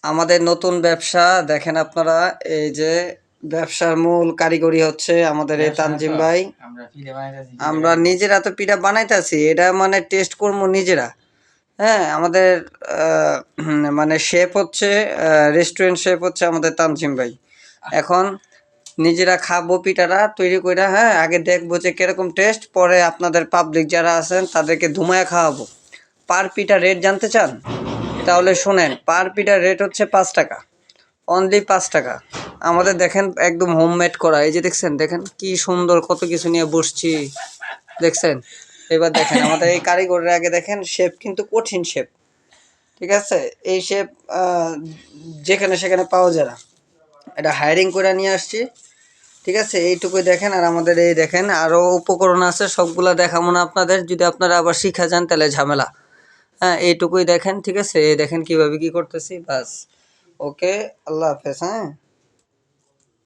আমাদের নতুন ব্যবসা দেখেন আপনারা। এই যে ব্যবসার মূল কারিগরি হচ্ছে আমাদের এই তানজিম ভাই। আমরা নিজেরা তো পিঠা বানাইতেছি, এটা মানে টেস্ট করবো নিজেরা। হ্যাঁ, আমাদের মানে শেফ হচ্ছে রেস্টুরেন্ট শেফ হচ্ছে আমাদের তানজিম ভাই। এখন নিজেরা খাবো পিঠাটা তৈরি করে, হ্যাঁ আগে দেখবো যে কিরকম টেস্ট, পরে আপনাদের পাবলিক যারা আছেন তাদেরকে ধুমায় খাওয়াবো। পার পিঠা রেট জানতে চান? তাহলে শোনেন, পার পিঠার রেট হচ্ছে 5 টাকা, অনলি 5 টাকা। আমাদের দেখেন একদম হোমমেড করা, এই যে দেখছেন, দেখেন কি সুন্দর কত কিছু নিয়ে বসছি, দেখছেন? এবার দেখেন আমাদের এই কারিগরের আগে দেখেন, শেফ কিন্তু কঠিন শেফ, ঠিক আছে? এই শেফ যেখানে সেখানে পাওয়া যায় না, এটা হায়ারিং করে নিয়ে আসছি, ঠিক আছে? এইটুকুই দেখেন। আর আমাদের এই দেখেন আরও উপকরণ আছে, সবগুলা দেখাবো না আপনাদের, যদি আপনারা আবার শিখা যান তাহলে ঝামেলা। হ্যাঁ, এইটুকুই দেখেন, ঠিক আছে? এই দেখেন কিভাবে কি করতেছি, বাস। ওকে, আল্লাহ হাফেজ। হ্যাঁ।